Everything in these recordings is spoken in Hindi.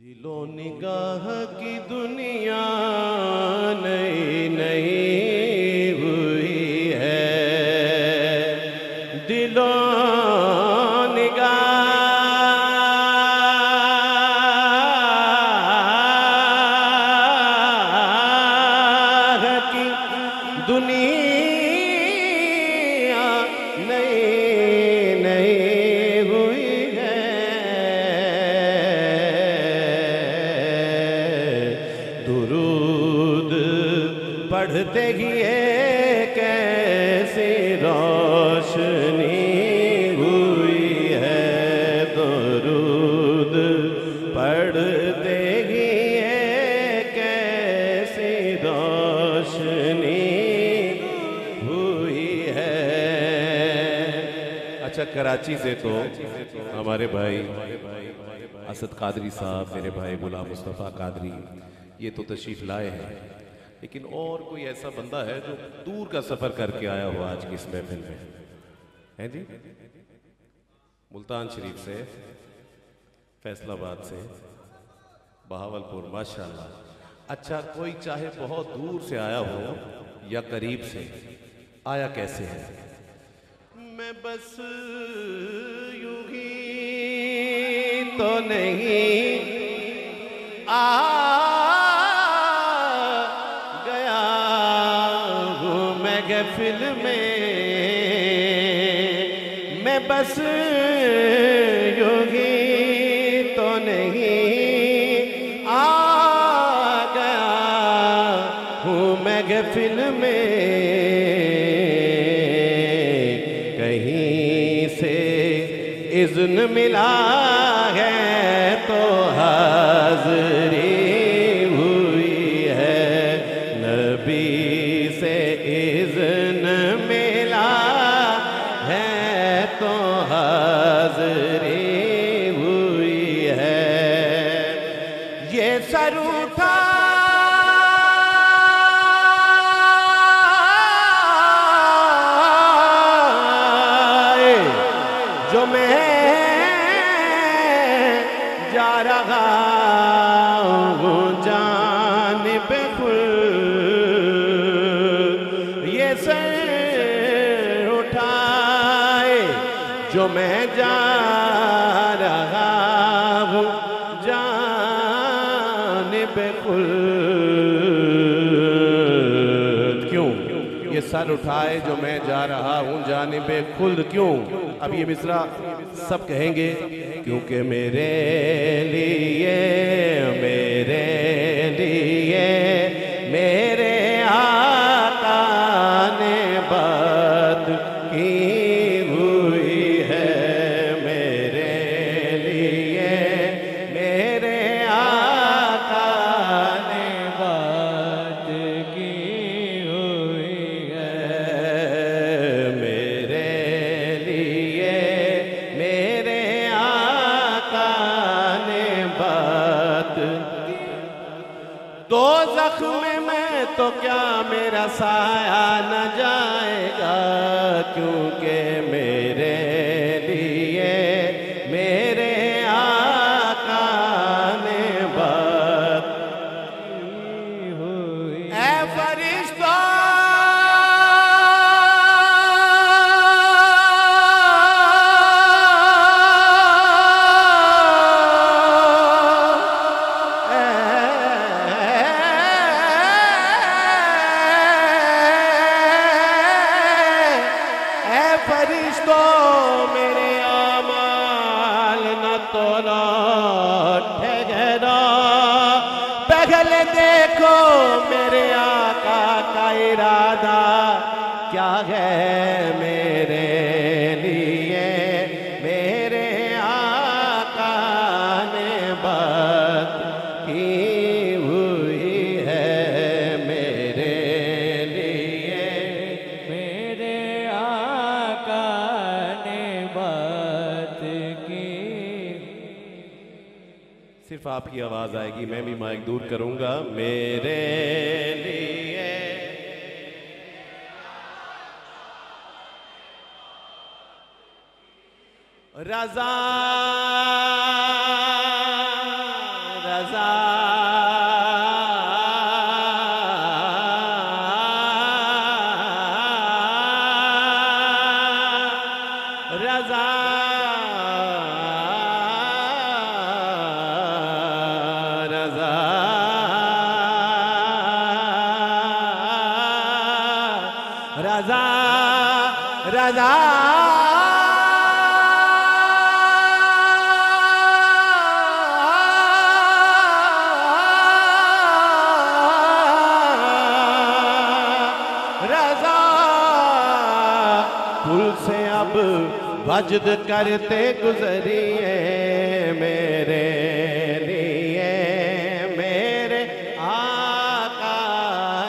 दिलो निगाह की दुनिया नई नई हुई है। दिलो निगाह की दुनिया नई नई हुई है। दुरूद पढ़ते ही कैसी रोशनी हुई है। दुरूद पढ़ते ही कैसी रोशनी हुई है। अच्छा, कराची से तो हमारे भाई असद कादरी साहब, मेरे भाई गुलाम मुस्तफ़ा कादरी, ये तो तशरीफ लाए हैं, लेकिन और कोई ऐसा बंदा है जो दूर का सफर करके आया हुआ आज की इस महफिल में है जी? मुल्तान शरीफ से, फैसलाबाद से, बहावलपुर, माशाल्लाह। अच्छा, कोई चाहे बहुत दूर से आया हो या करीब से, आया कैसे है? मैं बस यूं ही तो नहीं आ गया हूँ महफिल में। मैं बस यूं ही तो नहीं आ गया हूँ महफिल में। कहीं से इज़्न मिला है तो हाज़री हुई है। नबी से इज़्न मिला है तो हाज़री हुई है। ये सर उठा जो मैं जा रहा हूँ जानिब खुद। ये सर उठाए जो मैं जा रहा हूँ जानिब खुद। क्यों ये सर उठाए जो मैं जा रहा हूँ जानिब खुद? क्यों? अब ये मिसरा सब कहेंगे, क्योंकि मेरे लिए मेरे आका ने बात की हुई है। मेरे लिए मेरे आका ने बात की हुई है। मेरे लिए मेरे आका ने बात। दो जख्म में तो क्या मेरा साया न जाएगा, क्योंकि मेरे लिए मेरे आका ने बात हुई। ऐ फरिश्ता फरिश्तों मेरे आमाल न तोला ठहरा। पहले देखो मेरे आका का इरादा क्या है। मेरे लिए मेरे आका ने बात की हुई है। मेरे लिए मेरे आका ने बात की। सिर्फ आपकी आवाज आएगी, मैं भी माइक दूर करूंगा। मेरे लिए रज़ा रज़ा रज़ा रज़ा रज़ा रज़ा रज़ा पुल से अब वजद करते गुजरिए मेरे लिए मेरे आका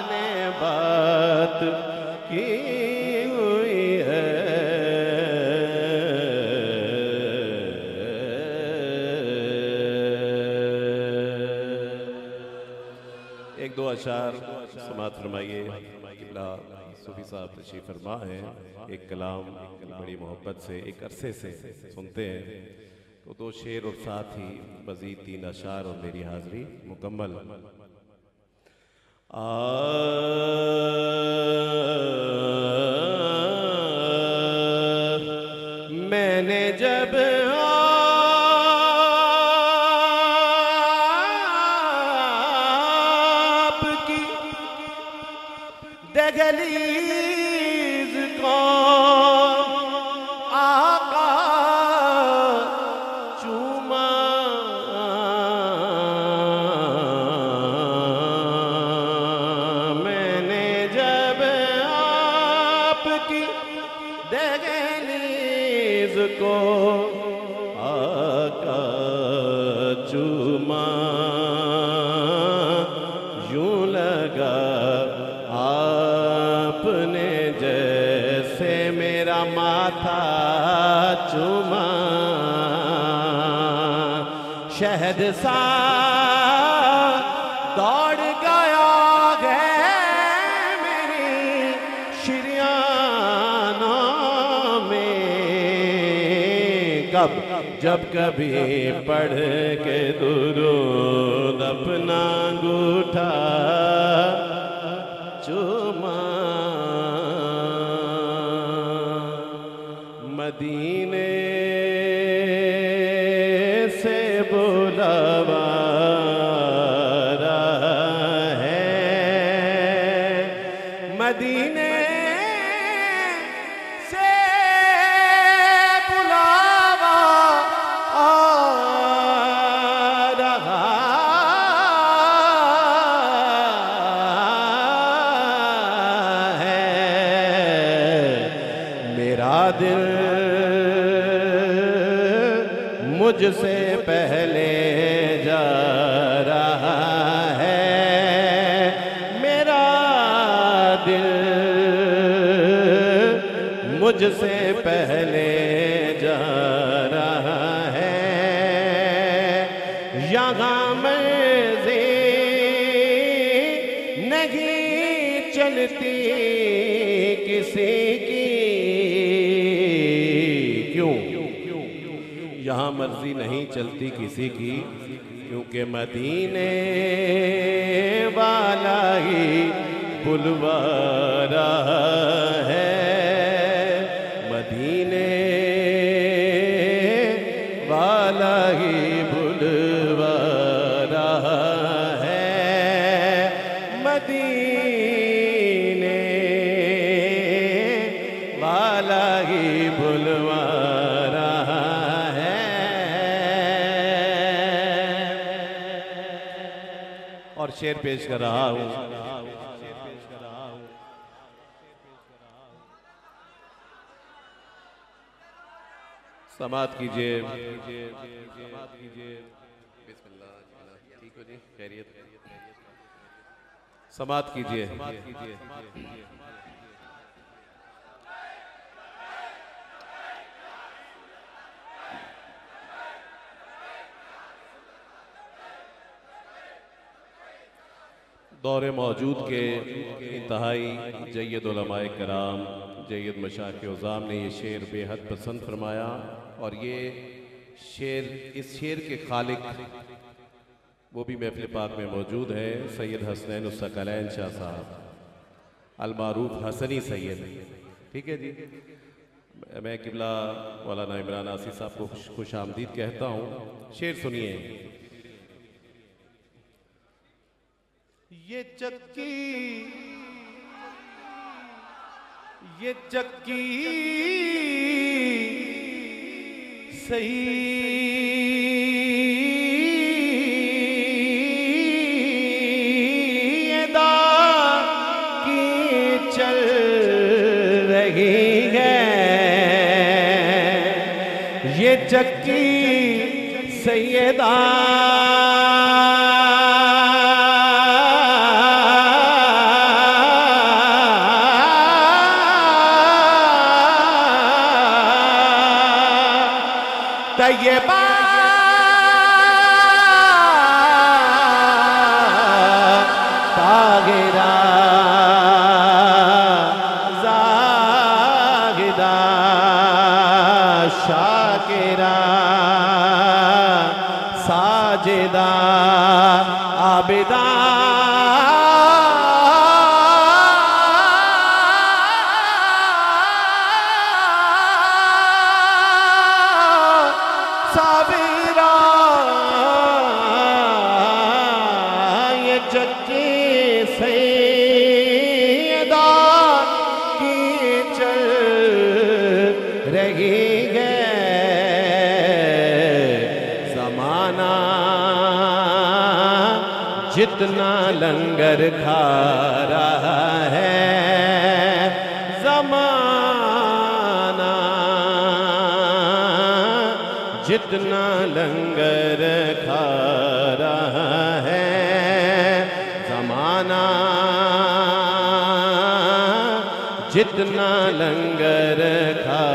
ने बात की हुई है। एक दो अशार समात फरमाइए। किबला सूफी साहब तशरीफ फरमा है, एक कलाम बड़ी मोहब्बत से एक अरसे से सुनते हैं, तो दो शेर और साथ ही मजीद 3 अशार और मेरी हाजिरी मुकम्मल। मैंने जब आपकी दहलीज को आका चूमा, मैंने जब आपकी दहलीज को आका चूमा, यूं लगा आपने जैसे मेरा माथा चूमा। शहद सा दौड़ गया है मेरी शरियानों में, कब जब कभी पढ़ के दुरूद अपना अंगूठा चूमा। मदीने से बुलावा रहा है, मदीने से बुलावा आ रहा है। मेरा दिल मुझसे पहले जा रहा है, मेरा दिल मुझसे पहले जा रहा है। यहाँ मर्ज़ी नहीं चलती किसी की, क्यों? यहाँ मर्जी नहीं चलती किसी की, क्योंकि मदीने वाला ही बुलवा रहा है, मदीने वाला ही बुलवा रहा है, मदीने वाला ही बुलवा रहा है। और शेर पेश कर रहा हूं। समात कीजिए, बिस्मिल्लाह। ठीक हो जी, खैरियत? समात कीजिए। दौरे मौजूद के इंतहाई जय्यद उलमाए कराम, जय्यद मशाइख़ उज़्ज़ाम ने ये शेर बेहद पसंद फरमाया। और ये शेर, इस शेर के खालिक वो भी महफिल पाक में मौजूद हैं। सैयद हसनैन सकलैन शाह साहब, अलमारूफ हसनी सैयद, ठीक है जी। मैं किबला मौलाना इमरान आसी साहब को खुश आमदीद कहता हूँ। शेर सुनिए। ये चक्की सईदा की चल रही है, ये चक्की सईदा तैयबा ताहिरा ज़ाहिदा शाकिरा साजिदा आबिदा साबिरा, ये चक्की सईदा की चल रही है। ज़माना जितना लंगर खा रहा है, ज़माना जितना लंगर खा रहा है, ज़माना जितना लंगर खा